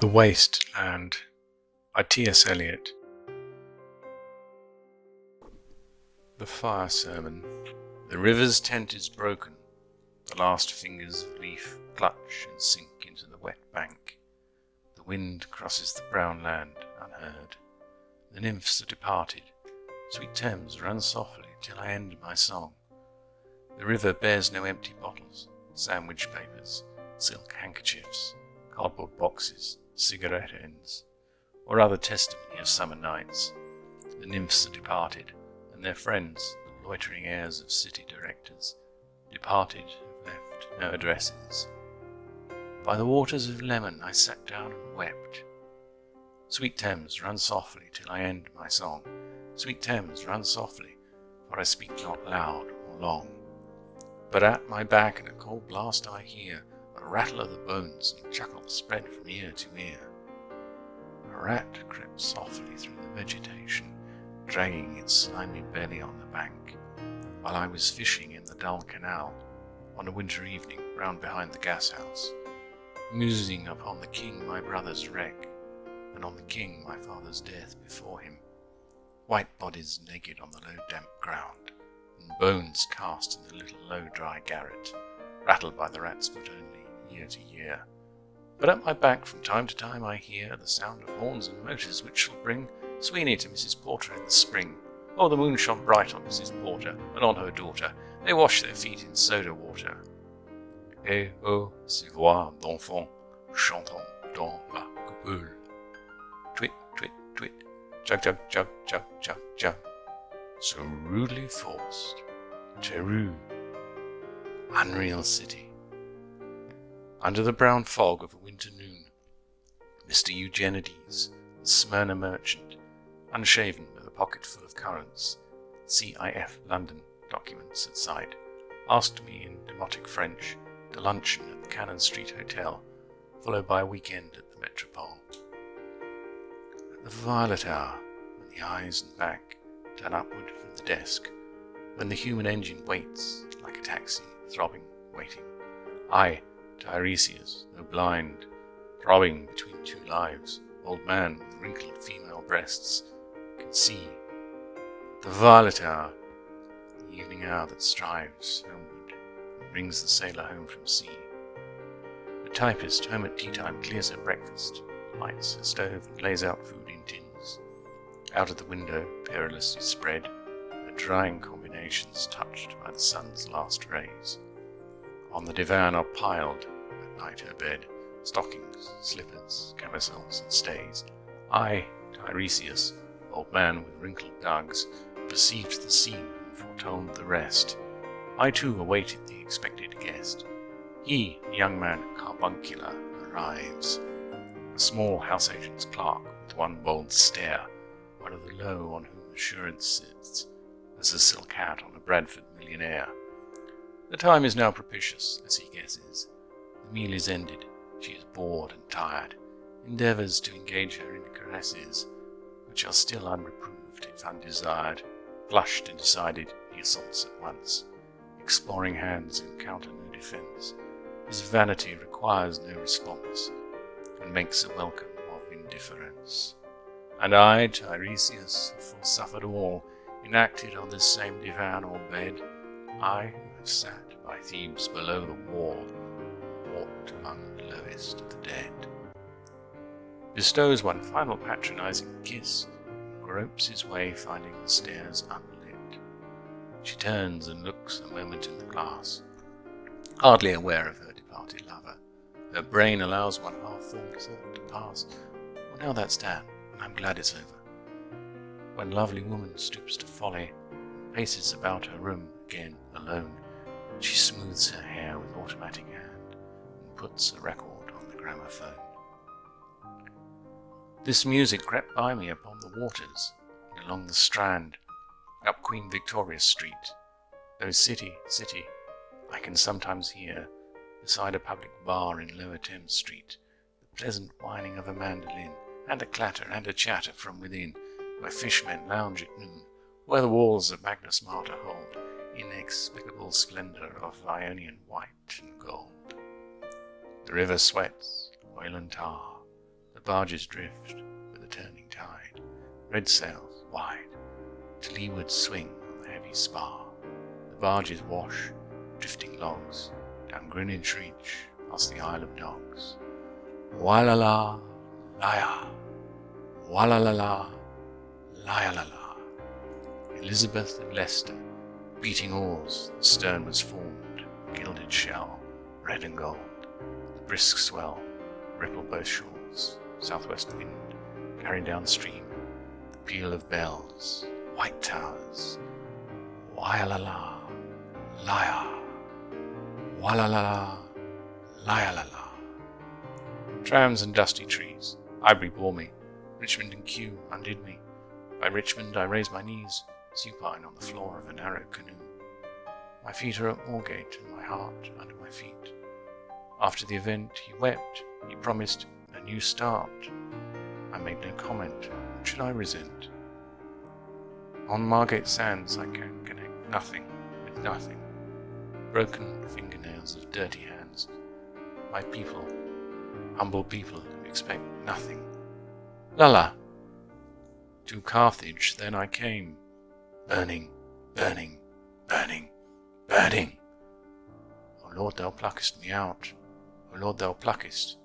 The Waste Land by T.S. Eliot. The Fire Sermon. The river's tent is broken. The last fingers of leaf clutch and sink into the wet bank. The wind crosses the brown land unheard. The nymphs are departed. Sweet Thames, run softly till I end my song. The river bears no empty bottles, sandwich papers, silk handkerchiefs, cardboard boxes, cigarette ends, or other testimony of summer nights. The nymphs are departed, and their friends, the loitering heirs of city directors, departed have left no addresses. By the waters of Lemon I sat down and wept. Sweet Thames, run softly till I end my song. Sweet Thames, run softly, for I speak not loud or long. But at my back in a cold blast I hear a rattle of the bones and chuckle spread from ear to ear. A rat crept softly through the vegetation, dragging its slimy belly on the bank, while I was fishing in the dull canal on a winter evening round behind the gas house, musing upon the king my brother's wreck, and on the king my father's death before him, white bodies naked on the low damp ground, and bones cast in the little low dry garret, rattled by the rat's foot only year to year. But at my back from time to time I hear the sound of horns and motors which shall bring Sweeney to Mrs. Porter in the spring. Oh, the moon shone bright on Mrs. Porter and on her daughter. They washed their feet in soda water. Et oh, ces voix d'enfants chantant dans la coupole. Twit, twit, twit, jug, jug, jug, jug, jug, jug. So rudely forced. Teru. Unreal city. Under the brown fog of a winter noon, Mr. Eugenides, the Smyrna merchant, unshaven with a pocket full of currants, CIF London documents at side, asked me in demotic French to luncheon at the Cannon Street Hotel, followed by a weekend at the Metropole. At the violet hour, when the eyes and back turn upward from the desk, when the human engine waits like a taxi, throbbing, waiting, I, Tiresias, though blind, throbbing between two lives, old man with wrinkled female breasts, can see the violet hour, the evening hour that strives homeward and brings the sailor home from sea. The typist home at tea time clears her breakfast, lights her stove and lays out food in tins. Out of the window, perilously spread, her drying combinations touched by the sun's last rays. On the divan are piled, at night her bed, stockings, slippers, camisoles and stays. I, Tiresias, old man with wrinkled dugs, perceived the scene and foretold the rest. I too awaited the expected guest. He, the young man carbuncular, arrives. A small house agent's clerk with one bold stare, one of the low on whom assurance sits, as a silk hat on a Bradford millionaire. The time is now propitious, as he guesses. The meal is ended. She is bored and tired, endeavours to engage her in caresses, which are still unreproved if undesired. Flushed and decided, he assaults at once. Exploring hands encounter no defence. His vanity requires no response, and makes a welcome of indifference. And I, Tiresias, who foresuffered all, enacted on this same divan or bed, I who have sat by Thebes below the wall, walked among the lowest of the dead, bestows one final patronizing kiss, and gropes his way finding the stairs unlit. She turns and looks a moment in the glass, hardly aware of her departed lover. Her brain allows one half-formed thought to pass. Well, now that's done, and I'm glad it's over. When lovely woman stoops to folly, and paces about her room again alone, she smooths her hair with automatic hand and puts a record on the gramophone. This music crept by me upon the waters and along the Strand, up Queen Victoria Street, though city, I can sometimes hear, beside a public bar in Lower Thames Street, the pleasant whining of a mandolin, and a clatter and a chatter from within, where fishmen lounge at noon, where the walls of Magnus Martyr hold inexplicable splendour of Ionian white and gold. The river sweats, oil and tar, The barges drift with the turning tide, red sails wide, to leeward swing on the heavy spar. The barges wash, drifting logs, down Greenwich Reach, past the Isle of Dogs. Ŵ-la-la, la-ya, ŵ-la-la-la, la-ya-la-la. Elizabeth and Leicester, beating oars, the stern was formed, gilded shell, red and gold. The brisk swell rippled both shores, southwest wind carried downstream the peal of bells, white towers. Ŵ-la-la-la, la-ya, ŵ-la-la-la, la-ya-la-la. Trams and dusty trees, 𝖈𝖊𝖑𝖈, Richmond and Kew undid me. By Richmond I raise my knees, supine on the floor of a narrow canoe. My feet are at Moorgate and my heart under my feet. After the event he wept, he promised a new start. I made no comment, what should I resent? On Margate sands I can connect nothing with nothing. Broken fingernails of dirty hands. My people, humble people who expect nothing. La-la! To Carthage then I came, burning, burning, burning, burning. O Lord, thou pluckest me out. O Lord, thou pluckest